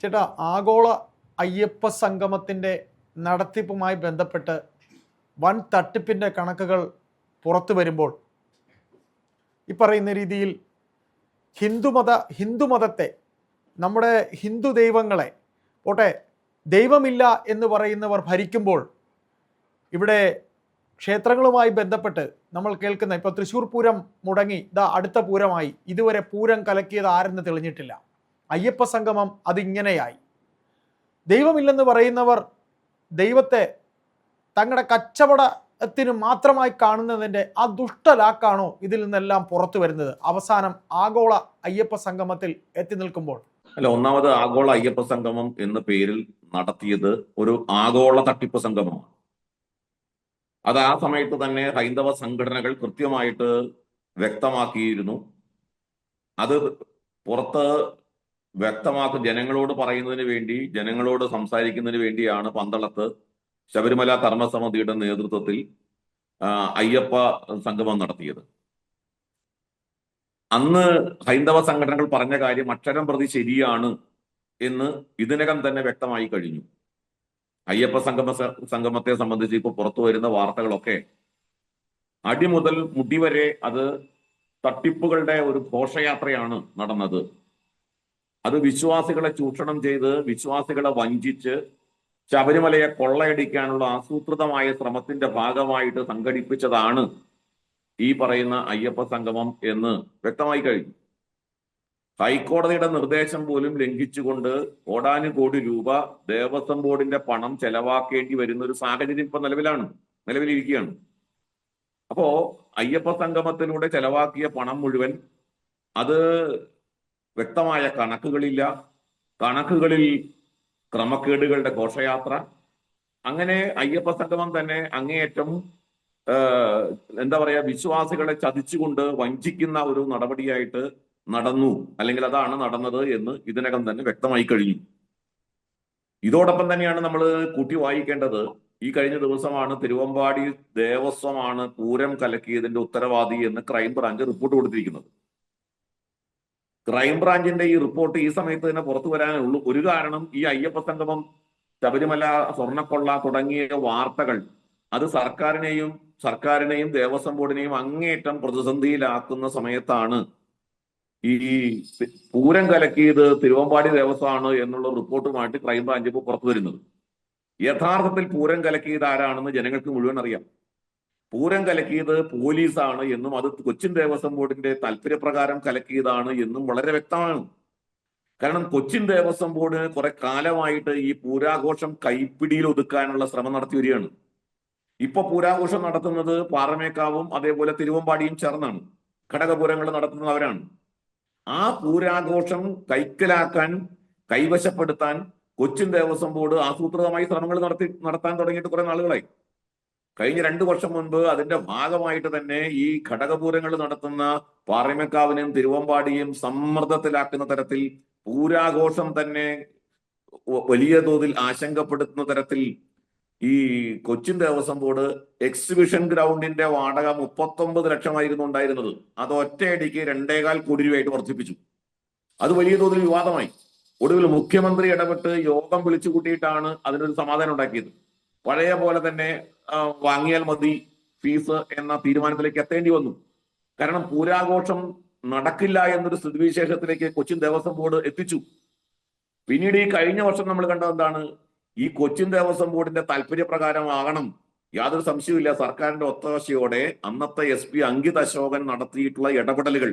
ചേട്ടാ, ആഗോള അയ്യപ്പ സംഗമത്തിൻ്റെ നടത്തിപ്പുമായി ബന്ധപ്പെട്ട് വൻ തട്ടിപ്പിൻ്റെ കണക്കുകൾ പുറത്തു വരുമ്പോൾ ഈ പറയുന്ന രീതിയിൽ ഹിന്ദുമതത്തെ, നമ്മുടെ ഹിന്ദു ദൈവങ്ങളെ പോട്ടെ, ദൈവമില്ല എന്ന് പറയുന്നവർ ഭരിക്കുമ്പോൾ ഇവിടെ ക്ഷേത്രങ്ങളുമായി ബന്ധപ്പെട്ട് നമ്മൾ കേൾക്കുന്ന ഇപ്പോൾ തൃശ്ശൂർ പൂരം മുടങ്ങി അടുത്ത പൂരമായി, ഇതുവരെ പൂരം കലക്കിയത് ആരെന്ന് തെളിഞ്ഞിട്ടില്ല. അയ്യപ്പ സംഗമം അതിങ്ങനെയായി. ദൈവമില്ലെന്ന് പറയുന്നവർ ദൈവത്തെ തങ്ങളുടെ കച്ചവടത്തിന് മാത്രമായി കാണുന്നതിൻ്റെ ആ ദുഷ്ടലാക്കാണോ ഇതിൽ നിന്നെല്ലാം പുറത്തു വരുന്നത് അവസാനം ആഗോള അയ്യപ്പ സംഗമത്തിൽ എത്തി നിൽക്കുമ്പോൾ? അല്ല, ഒന്നാമത് ആഗോള അയ്യപ്പ സംഗമം എന്ന പേരിൽ നടത്തിയത് ഒരു ആഗോള തട്ടിപ്പ് സംഗമമാണ്. അത് ആ സമയത്ത് തന്നെ ഹൈന്ദവ സംഘടനകൾ കൃത്യമായിട്ട് വ്യക്തമാക്കിയിരുന്നു. അത് പുറത്ത് വ്യക്തമാക്കി ജനങ്ങളോട് പറയുന്നതിന് വേണ്ടി, ജനങ്ങളോട് സംസാരിക്കുന്നതിന് വേണ്ടിയാണ് പന്തളത്ത് ശബരിമല കർമ്മസമിതിയുടെ നേതൃത്വത്തിൽ അയ്യപ്പ സംഗമം നടത്തിയത്. അന്ന് ഹൈന്ദവ സംഘടനകൾ പറഞ്ഞ കാര്യം അക്ഷരം പ്രതി ശരിയാണ് എന്ന് ഇതിനകം തന്നെ വ്യക്തമായി കഴിഞ്ഞു. അയ്യപ്പ സംഗമത്തെ സംബന്ധിച്ച് ഇപ്പോൾ പുറത്തു വരുന്ന വാർത്തകളൊക്കെ അടിമുതൽ മുടി വരെ അത് തട്ടിപ്പുകളുടെ ഒരു ഘോഷയാത്രയാണ് നടന്നത്. അത് വിശ്വാസികളെ ചൂഷണം ചെയ്ത്, വിശ്വാസികളെ വഞ്ചിച്ച് ശബരിമലയെ കൊള്ളയടിക്കാനുള്ള ആസൂത്രിതമായ ശ്രമത്തിന്റെ ഭാഗമായിട്ട് സംഘടിപ്പിച്ചതാണ് ഈ പറയുന്ന അയ്യപ്പ സംഗമം എന്ന് വ്യക്തമായി കഴിഞ്ഞു. ഹൈക്കോടതിയുടെ നിർദ്ദേശം പോലും ലംഘിച്ചുകൊണ്ട് കോടാനുകോടി രൂപ ദേവസ്വം ബോർഡിന്റെ പണം ചെലവാക്കേണ്ടി വരുന്ന ഒരു സാഹചര്യം ഇപ്പൊ നിലവിലിരിക്കുകയാണ്. അപ്പോ അയ്യപ്പ സംഗമത്തിലൂടെ ചെലവാക്കിയ പണം മുഴുവൻ, അത് വ്യക്തമായ കണക്കുകളില്ല, കണക്കുകളിൽ ക്രമക്കേടുകളുടെ ഘോഷയാത്ര, അങ്ങനെ അയ്യപ്പ സംഗമം തന്നെ അങ്ങേയറ്റം വിശ്വാസികളെ ചതിച്ചുകൊണ്ട് വഞ്ചിക്കുന്ന ഒരു നടപടിയായിട്ട് നടന്നു, അല്ലെങ്കിൽ അതാണ് നടന്നത് എന്ന് ഇതിനകം തന്നെ വ്യക്തമായി കഴിഞ്ഞു. ഇതോടൊപ്പം തന്നെയാണ് നമ്മൾ കൂട്ടി വായിക്കേണ്ടത്, ഈ കഴിഞ്ഞ ദിവസമാണ് തിരുവമ്പാടി ദേവസ്വമാണ് പൂരം കലക്കിയതിന്റെ ഉത്തരവാദി എന്ന് ക്രൈംബ്രാഞ്ച് റിപ്പോർട്ട് കൊടുത്തിരിക്കുന്നത്. ക്രൈംബ്രാഞ്ചിന്റെ ഈ റിപ്പോർട്ട് ഈ സമയത്ത് തന്നെ പുറത്തു വരാനുള്ളൂ ഒരു കാരണം, ഈ അയ്യപ്പ സംഗമം, ശബരിമല സ്വർണ്ണക്കൊള്ള തുടങ്ങിയ വാർത്തകൾ അത് സർക്കാരിനെയും ദേവസ്വം ബോർഡിനെയും അങ്ങേയറ്റം പ്രതിസന്ധിയിലാക്കുന്ന സമയത്താണ് ഈ പൂരം കലക്കിയത് തിരുവമ്പാടി ദേവസ്വമാണ് എന്നുള്ള റിപ്പോർട്ടുമായിട്ട് ക്രൈംബ്രാഞ്ച് ഇപ്പോൾ പുറത്തു വരുന്നത്. യഥാർത്ഥത്തിൽ പൂരം കലക്കിയത് ആരാണെന്ന് ജനങ്ങൾക്ക് മുഴുവൻ അറിയാം. പൂരം കലക്കിയത് പോലീസാണ് എന്നും അത് കൊച്ചിൻ ദേവസ്വം ബോർഡിന്റെ താല്പര്യപ്രകാരം കലക്കിയതാണ് എന്നും വളരെ വ്യക്തമാണ്. കാരണം കൊച്ചിൻ ദേവസ്വം ബോർഡ് കുറെ കാലമായിട്ട് ഈ പൂരാഘോഷം കൈപ്പിടിയിൽ ഒതുക്കാനുള്ള ശ്രമം നടത്തി വരികയാണ്. ഇപ്പൊ പൂരാഘോഷം നടത്തുന്നത് പാറമേക്കാവും അതേപോലെ തിരുവമ്പാടിയും ചേർന്നാണ്. ഘടകപൂരങ്ങൾ നടത്തുന്നത് അവരാണ്. ആ പൂരാഘോഷം കൈക്കലാക്കാൻ, കൈവശപ്പെടുത്താൻ കൊച്ചിൻ ദേവസ്വം ബോർഡ് ആസൂത്രിതമായി ശ്രമങ്ങൾ നടത്താൻ തുടങ്ങിയിട്ട് കുറെ നാളുകളായി. കഴിഞ്ഞ 2 വർഷം മുൻപ് അതിന്റെ ഭാഗമായിട്ട് തന്നെ ഈ ഘടകപൂരങ്ങൾ നടത്തുന്ന പാറമേക്കാവിനെയും തിരുവമ്പാടിയും സമ്മർദ്ദത്തിലാക്കുന്ന തരത്തിൽ, പൂരാഘോഷം തന്നെ വലിയ തോതിൽ ആശങ്കപ്പെടുത്തുന്ന തരത്തിൽ ഈ കൊച്ചിൻ ദേവസ്വം ബോർഡ് എക്സിബിഷൻ ഗ്രൗണ്ടിന്റെ വാടക 39 ലക്ഷമായിരുന്നു ഉണ്ടായിരുന്നത്. അത് ഒറ്റയടിക്ക് 2.25 കോടി രൂപയായിട്ട് വർദ്ധിപ്പിച്ചു. അത് വലിയ തോതിൽ വിവാദമായി. ഒടുവിൽ മുഖ്യമന്ത്രി ഇടപെട്ട് യോഗം വിളിച്ചു കൂട്ടിയിട്ടാണ് അതിനൊരു സമാധാനം ഉണ്ടാക്കിയത്. പഴയ പോലെ തന്നെ വാങ്ങിയാൽ മതി ഫീസ് എന്ന തീരുമാനത്തിലേക്ക് എത്തേണ്ടി വന്നു. കാരണം പൂരാഘോഷം നടക്കില്ല എന്നൊരു സ്ഥിതിവിശേഷത്തിലേക്ക് കൊച്ചിൻ ദേവസ്വം ബോർഡ് എത്തിച്ചു. പിന്നീട് ഈ കഴിഞ്ഞ വർഷം നമ്മൾ കണ്ടത് എന്താണ്? ഈ കൊച്ചിൻ ദേവസ്വം ബോർഡിന്റെ താല്പര്യപ്രകാരമാകണം, യാതൊരു സംശയവുമില്ല, സർക്കാരിന്റെ ഒത്താശയോടെ അന്നത്തെ SP അങ്കിത് അശോകൻ നടത്തിയിട്ടുള്ള ഇടപെടലുകൾ,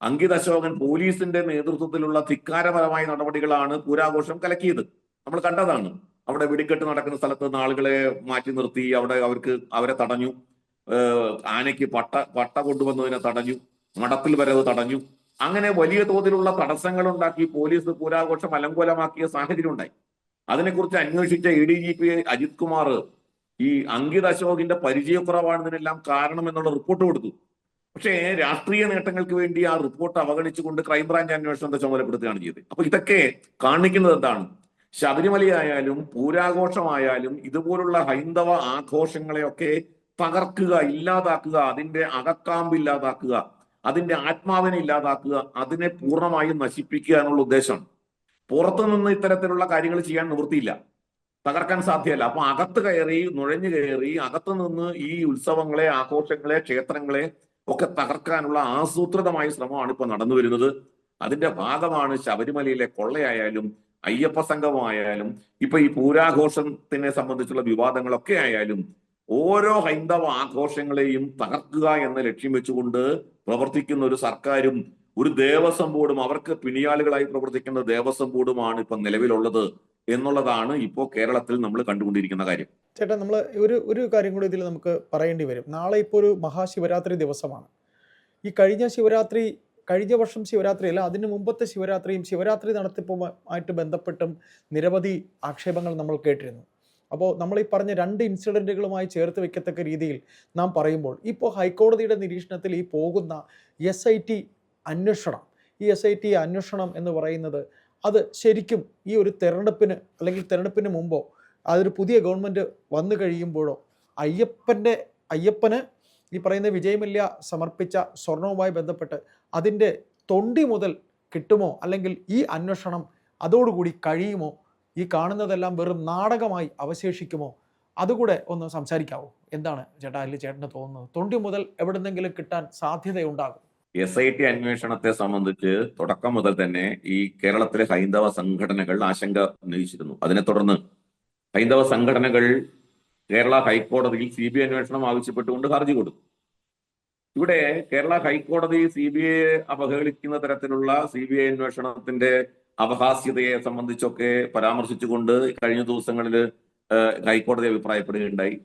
അങ്കിത് അശോകൻ പോലീസിന്റെ നേതൃത്വത്തിലുള്ള ധിക്കാരപരമായ നടപടികളാണ് പൂരാഘോഷം കലക്കിയത്. നമ്മൾ കണ്ടതാണ്. അവിടെ വെടിക്കെട്ട് നടക്കുന്ന സ്ഥലത്ത് നിന്ന് ആളുകളെ മാറ്റി നിർത്തി, അവരെ തടഞ്ഞു. ആനയ്ക്ക് പട്ട കൊണ്ടുവന്നതിനെ തടഞ്ഞു, മഠത്തിൽ വരവ് തടഞ്ഞു. അങ്ങനെ വലിയ തോതിലുള്ള തടസ്സങ്ങൾ ഉണ്ടാക്കി പോലീസ് പൂരാഘോഷം അലങ്കോലമാക്കിയ സാഹചര്യം ഉണ്ടായി. അതിനെക്കുറിച്ച് അന്വേഷിച്ച ADGP അജിത് കുമാർ ഈ അങ്കിത് അശോകിന്റെ പരിചയക്കുറവാണ് ഇതിനെല്ലാം കാരണം എന്നുള്ള റിപ്പോർട്ട് കൊടുത്തു. പക്ഷേ രാഷ്ട്രീയ നേട്ടങ്ങൾക്ക് വേണ്ടി ആ റിപ്പോർട്ട് അവഗണിച്ചുകൊണ്ട് ക്രൈംബ്രാഞ്ച് അന്വേഷണത്തെ ചുമതലപ്പെടുത്തുകയാണ് ചെയ്തത്. അപ്പൊ ഇതൊക്കെ കാണിക്കുന്നത് എന്താണ്? ശബരിമലയായാലും പൂരാഘോഷമായാലും ഇതുപോലുള്ള ഹൈന്ദവ ആഘോഷങ്ങളെയൊക്കെ തകർക്കുക, ഇല്ലാതാക്കുക, അതിന്റെ അകക്കാമ്പ് ഇല്ലാതാക്കുക, അതിന്റെ ആത്മാവിനെ ഇല്ലാതാക്കുക, അതിനെ പൂർണ്ണമായും നശിപ്പിക്കുക എന്നുള്ള ഉദ്ദേശമാണ്. പുറത്തുനിന്ന് ഇത്തരത്തിലുള്ള കാര്യങ്ങൾ ചെയ്യാൻ നിവൃത്തിയില്ല, തകർക്കാൻ സാധ്യമല്ല. അപ്പൊ അകത്ത് കയറി നുഴഞ്ഞു കയറി അകത്ത് നിന്ന് ഈ ഉത്സവങ്ങളെ, ആഘോഷങ്ങളെ, ക്ഷേത്രങ്ങളെ ഒക്കെ തകർക്കാനുള്ള ആസൂത്രിതമായ ശ്രമമാണ് ഇപ്പൊ നടന്നു വരുന്നത്. അതിന്റെ ഭാഗമാണ് ശബരിമലയിലെ കൊള്ളയായാലും അയ്യപ്പ സംഘമായാലും ഇപ്പൊ ഈ പൂരാഘോഷത്തിനെ സംബന്ധിച്ചുള്ള വിവാദങ്ങളൊക്കെ ആയാലും ഓരോ ഹൈന്ദവ ആഘോഷങ്ങളെയും തകർക്കുക എന്ന ലക്ഷ്യം വെച്ചുകൊണ്ട് പ്രവർത്തിക്കുന്ന ഒരു സർക്കാരും ഒരു ദേവസ്വം ബോർഡും, അവർക്ക് പിണിയാളുകളായി പ്രവർത്തിക്കുന്ന ദേവസ്വം ബോർഡുമാണ് ഇപ്പൊ നിലവിലുള്ളത് എന്നുള്ളതാണ് ഇപ്പോൾ കേരളത്തിൽ നമ്മൾ കണ്ടുകൊണ്ടിരിക്കുന്ന കാര്യം. ചേട്ടാ, നമ്മൾ ഒരു കാര്യം കൂടി ഇതിൽ നമുക്ക് പറയേണ്ടി വരും. നാളെ ഇപ്പോൾ ഒരു മഹാശിവരാത്രി ദിവസമാണ്. ഈ കഴിഞ്ഞ വർഷം ശിവരാത്രി അല്ല, അതിന് മുമ്പത്തെ ശിവരാത്രിയും ശിവരാത്രി നടത്തിപ്പുമായിട്ട് ബന്ധപ്പെട്ടും നിരവധി ആക്ഷേപങ്ങൾ നമ്മൾ കേട്ടിരുന്നു. അപ്പോൾ നമ്മൾ ഈ പറഞ്ഞ 2 ഇൻസിഡൻറ്റുകളുമായി ചേർത്ത് വെക്കത്തക്ക രീതിയിൽ നാം പറയുമ്പോൾ ഇപ്പോൾ ഹൈക്കോടതിയുടെ നിരീക്ഷണത്തിൽ ഈ പോകുന്ന SIT അന്വേഷണം, ഈ SIT അന്വേഷണം എന്ന് പറയുന്നത് അത് ശരിക്കും ഈ ഒരു തെരഞ്ഞെടുപ്പിന് അല്ലെങ്കിൽ തെരഞ്ഞെടുപ്പിന് മുമ്പോ അതൊരു പുതിയ ഗവൺമെൻറ് വന്നു കഴിയുമ്പോഴോ അയ്യപ്പന് ഈ പറയുന്ന വിജയമല്യ സമർപ്പിച്ച സ്വർണവുമായി ബന്ധപ്പെട്ട് അതിൻ്റെ തൊണ്ടി മുതൽ കിട്ടുമോ, അല്ലെങ്കിൽ ഈ അന്വേഷണം അതോടുകൂടി കഴിയുമോ, ഈ കാണുന്നതെല്ലാം വെറും നാടകമായി അവശേഷിക്കുമോ, അതുകൂടെ ഒന്ന് സംസാരിക്കാവോ? എന്താണ് ചേട്ടാ അതിൽ ചേട്ടന് തോന്നുന്നത്? തൊണ്ടി മുതൽ എവിടെന്നെങ്കിലും കിട്ടാൻ സാധ്യതയുണ്ടാകും? SIT അന്വേഷണത്തെ സംബന്ധിച്ച് തുടക്കം മുതൽ തന്നെ ഈ കേരളത്തിലെ ഹൈന്ദവ സംഘടനകൾ ആശങ്ക ഉന്നയിച്ചിരുന്നു. അതിനെ തുടർന്ന് ഹൈന്ദവ സംഘടനകൾ കേരള ഹൈക്കോടതിയിൽ CBI അന്വേഷണം ആവശ്യപ്പെട്ടുകൊണ്ട് ഹർജി കൊടുത്തു. ഇവിടെ കേരള ഹൈക്കോടതി CBI അവഹേളിക്കുന്ന തരത്തിലുള്ള CBI അന്വേഷണത്തിന്റെ അപഹാസ്യതയെ സംബന്ധിച്ചൊക്കെ പരാമർശിച്ചുകൊണ്ട് കഴിഞ്ഞ ദിവസങ്ങളിൽ ഹൈക്കോടതി അഭിപ്രായപ്പെടുകയുണ്ടായി.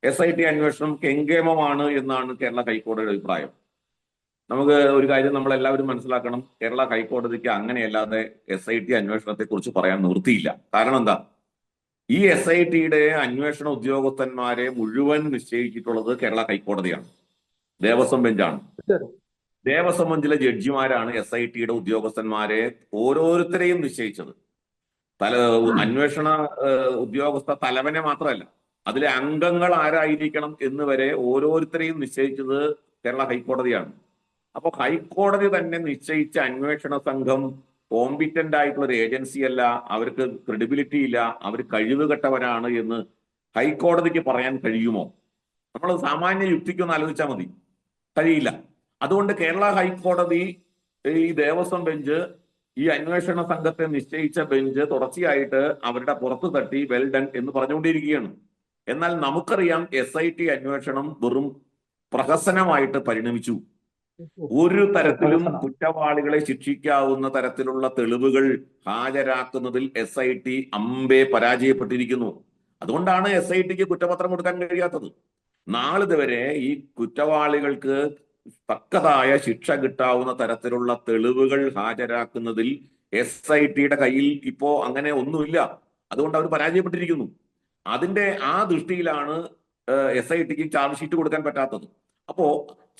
SIT അന്വേഷണം കെങ്കേമമാണ് എന്നാണ് കേരള ഹൈക്കോടതിയുടെ അഭിപ്രായം. നമുക്ക് ഒരു കാര്യം നമ്മൾ എല്ലാവരും മനസ്സിലാക്കണം, കേരള ഹൈക്കോടതിക്ക് അങ്ങനെയല്ലാതെ SIT അന്വേഷണത്തെ കുറിച്ച് പറയാൻ നിവൃത്തിയില്ല. കാരണം എന്താ, ഈ SITയുടെ അന്വേഷണ ഉദ്യോഗസ്ഥന്മാരെ മുഴുവൻ നിശ്ചയിച്ചിട്ടുള്ളത് കേരള ഹൈക്കോടതിയാണ്, ദേവസ്വം ബെഞ്ചാണ്. ദേവസ്വം ബെഞ്ചിലെ ജഡ്ജിമാരാണ് SITയുടെ ഉദ്യോഗസ്ഥന്മാരെ ഓരോരുത്തരെയും നിശ്ചയിച്ചത്. അന്വേഷണ ഉദ്യോഗസ്ഥ തലവനെ മാത്രമല്ല, അതിലെ അംഗങ്ങൾ ആരായിരിക്കണം എന്ന് വരെ ഓരോരുത്തരെയും നിശ്ചയിച്ചത് കേരള ഹൈക്കോടതിയാണ്. അപ്പൊ ഹൈക്കോടതി തന്നെ നിശ്ചയിച്ച അന്വേഷണ സംഘം കോമ്പിറ്റന്റ് ആയിട്ടുള്ള ഒരു ഏജൻസി അല്ല, അവർക്ക് ക്രെഡിബിലിറ്റി ഇല്ല, അവർ കഴിവുകെട്ടവരാണ് എന്ന് ഹൈക്കോടതിക്ക് പറയാൻ കഴിയുമോ? നമ്മൾ സാമാന്യ യുക്തിക്കൊന്ന് ആലോചിച്ചാൽ മതി, കഴിയില്ല. അതുകൊണ്ട് കേരള ഹൈക്കോടതി, ഈ ദേവസ്വം ബെഞ്ച്, ഈ അന്വേഷണ സംഘത്തെ നിശ്ചയിച്ച ബെഞ്ച് തുടർച്ചയായിട്ട് അവരുടെ പുറത്ത് തട്ടി വെൽ ഡൺ എന്ന് പറഞ്ഞുകൊണ്ടിരിക്കുകയാണ്. എന്നാൽ നമുക്കറിയാം SIT അന്വേഷണം വെറും പ്രഹസനമായിട്ട് പരിണമിച്ചു. ഒരു തരത്തിലും കുറ്റവാളികളെ ശിക്ഷിക്കാവുന്ന തരത്തിലുള്ള തെളിവുകൾ ഹാജരാക്കുന്നതിൽ SIT അമ്പേ പരാജയപ്പെട്ടിരിക്കുന്നു. അതുകൊണ്ടാണ് SITക്ക് കുറ്റപത്രം കൊടുക്കാൻ കഴിയാത്തത്. നാളിതുവരെ ഈ കുറ്റവാളികൾക്ക് തക്കതായ ശിക്ഷ കിട്ടാവുന്ന തരത്തിലുള്ള തെളിവുകൾ ഹാജരാക്കുന്നതിൽ SITയുടെ കയ്യിൽ ഇപ്പോ അങ്ങനെ ഒന്നുമില്ല. അതുകൊണ്ട് അവർ പരാജയപ്പെട്ടിരിക്കുന്നു. അതിന്റെ ആ ദൃഷ്ടിയിലാണ് SITക്ക് ചാർജ് ഷീറ്റ് കൊടുക്കാൻ പറ്റാത്തത്. അപ്പോ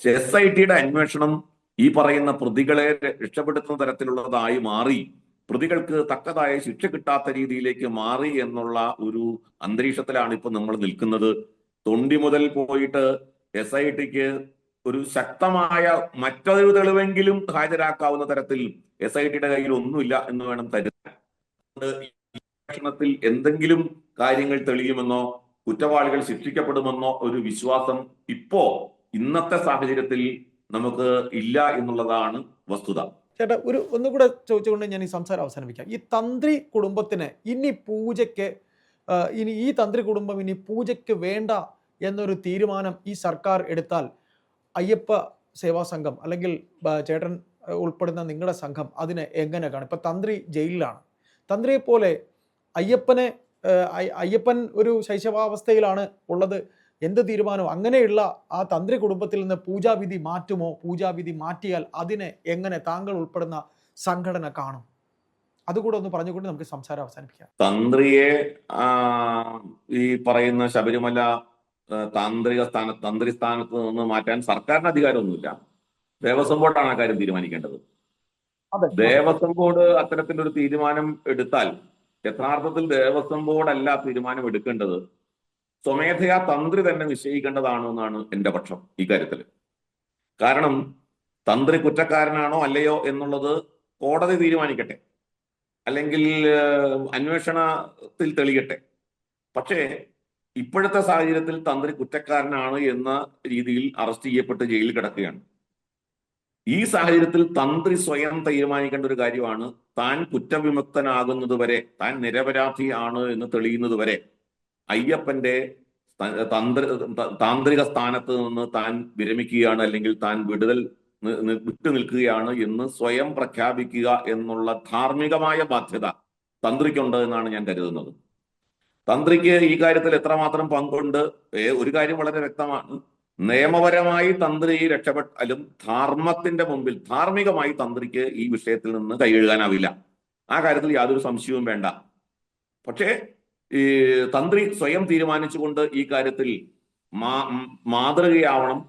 SITയുടെ അന്വേഷണം ഈ പറയുന്ന പ്രതികളെ രക്ഷപ്പെടുത്തുന്ന തരത്തിലുള്ളതായി മാറി, പ്രതികൾക്ക് തക്കതായ ശിക്ഷ കിട്ടാത്ത രീതിയിലേക്ക് മാറി എന്നുള്ള ഒരു അന്തരീക്ഷത്തിലാണ് ഇപ്പൊ നമ്മൾ നിൽക്കുന്നത്. തൊണ്ടി മുതൽ പോയിട്ട് SITക്ക് ഒരു ശക്തമായ മറ്റൊരു തെളിവെങ്കിലും ഹാജരാക്കാവുന്ന തരത്തിൽ SITയുടെ കയ്യിൽ ഒന്നുമില്ല എന്ന് വേണം കരുതാൻ. അന്വേഷണത്തിൽ എന്തെങ്കിലും കാര്യങ്ങൾ തെളിയുമെന്നോ കുറ്റവാളികൾ ശിക്ഷിക്കപ്പെടുമെന്നോ ഒരു വിശ്വാസം ഇപ്പോ ഇന്നത്തെ സാഹചര്യത്തിൽ നമുക്ക് ഇല്ല എന്നുള്ളതാണ് വസ്തുത. ചേട്ടാ, ഒന്നുകൂടെ ചോദിച്ചുകൊണ്ട് ഞാൻ ഈ സംസാരം അവസാനിപ്പിക്കാം. ഈ തന്ത്രി കുടുംബത്തിന് ഇനി പൂജയ്ക്ക് ഈ തന്ത്രി കുടുംബം ഇനി പൂജയ്ക്ക് വേണ്ട എന്നൊരു തീരുമാനം ഈ സർക്കാർ എടുത്താൽ അയ്യപ്പ സേവാ സംഘം അല്ലെങ്കിൽ ചേട്ടൻ ഉൾപ്പെടുന്ന നിങ്ങളുടെ സംഘം അതിനെ എങ്ങനെ കാണും? ഇപ്പം തന്ത്രി ജയിലിലാണ്. തന്ത്രിയെ പോലെ അയ്യപ്പൻ ഒരു ശൈശവാവസ്ഥയിലാണ് ഉള്ളത്. എന്ത് തീരുമാനവും അങ്ങനെയുള്ള ആ തന്ത്രി കുടുംബത്തിൽ നിന്ന് പൂജാവിധി മാറ്റുമോ? പൂജാവിധി മാറ്റിയാൽ അതിനെ എങ്ങനെ താങ്കൾ ഉൾപ്പെടുന്ന സംഘടന കാണും? അതുകൂടെ ഒന്ന് പറഞ്ഞുകൊണ്ട് നമുക്ക് സംസാരം അവസാനിപ്പിക്കാം. തന്ത്രിയെ ഈ പറയുന്ന ശബരിമല തന്ത്രി സ്ഥാനത്ത് നിന്ന് മാറ്റാൻ സർക്കാരിന് അധികാരമൊന്നുമില്ല. ദേവസ്വം ബോർഡാണ് ആ കാര്യം തീരുമാനിക്കേണ്ടത്. ദേവസ്വം ബോർഡ് അത്തരത്തിലൊരു തീരുമാനം എടുത്താൽ യഥാർത്ഥത്തിൽ ദേവസ്വം ബോർഡ് അല്ല തീരുമാനം എടുക്കേണ്ടത്, സ്വമേധയാ തന്ത്രി തന്നെ നിശ്ചയിക്കേണ്ടതാണെന്നാണ് എന്റെ പക്ഷം ഈ കാര്യത്തിൽ. കാരണം തന്ത്രി കുറ്റക്കാരനാണോ അല്ലയോ എന്നുള്ളത് കോടതി തീരുമാനിക്കട്ടെ. അല്ലെങ്കിൽ അന്വേഷണത്തിൽ തെളിയട്ടെ. പക്ഷേ ഇപ്പോഴത്തെ സാഹചര്യത്തിൽ തന്ത്രി കുറ്റക്കാരനാണ് എന്ന രീതിയിൽ അറസ്റ്റ് ചെയ്യപ്പെട്ട് ജയിലിൽ കിടക്കുകയാണ്. ഈ സാഹചര്യത്തിൽ തന്ത്രി സ്വയം തീരുമാനിക്കേണ്ട ഒരു കാര്യമാണ്, താൻ കുറ്റവിമുക്തനാകുന്നത് വരെ, താൻ നിരപരാധി ആണ് എന്ന് തെളിയുന്നത് വരെ അയ്യപ്പന്റെ താന്ത്രിക സ്ഥാനത്ത് നിന്ന് താൻ വിരമിക്കുകയാണ്, അല്ലെങ്കിൽ താൻ വിട്ടു നിൽക്കുകയാണ് എന്ന് സ്വയം പ്രഖ്യാപിക്കുക എന്നുള്ള ധാർമ്മികമായ ബാധ്യത തന്ത്രിക്കുണ്ട് എന്നാണ് ഞാൻ കരുതുന്നത്. തന്ത്രിക്ക് ഈ കാര്യത്തിൽ എത്രമാത്രം പങ്കുണ്ട്? ഒരു കാര്യം വളരെ വ്യക്തമാണ്, നിയമപരമായി തന്ത്രി രക്ഷപ്പെട്ടാലും ധർമ്മത്തിന്റെ മുമ്പിൽ ധാർമ്മികമായി തന്ത്രിക്ക് ഈ വിഷയത്തിൽ നിന്ന് കൈകഴുകാനാവില്ല. ആ കാര്യത്തിൽ യാതൊരു സംശയവും വേണ്ട. പക്ഷേ ഈ തന്ത്രി സ്വയം തീരുമാനിച്ചുകൊണ്ട് ഈ കാര്യത്തിൽ മാതൃകയാവണം.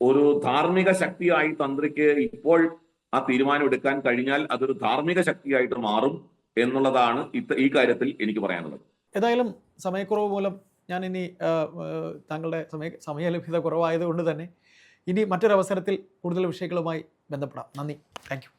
ഒരു ധാർമ്മിക ശക്തിയായി തന്ത്രിക്ക് ഇപ്പോൾ ആ തീരുമാനം എടുക്കാൻ കഴിഞ്ഞാൽ അതൊരു ധാർമ്മിക ശക്തിയായിട്ട് മാറും എന്നുള്ളതാണ് ഈ കാര്യത്തിൽ എനിക്ക് പറയാനുള്ളത്. ഏതായാലും സമയക്കുറവ് മൂലം ഞാൻ ഇനി താങ്കളുടെ സമയലഭ്യത കുറവായതുകൊണ്ട് തന്നെ ഇനി മറ്റൊരവസരത്തിൽ കൂടുതൽ വിഷയങ്ങളുമായി ബന്ധപ്പെടാം. നന്ദി. Thank you.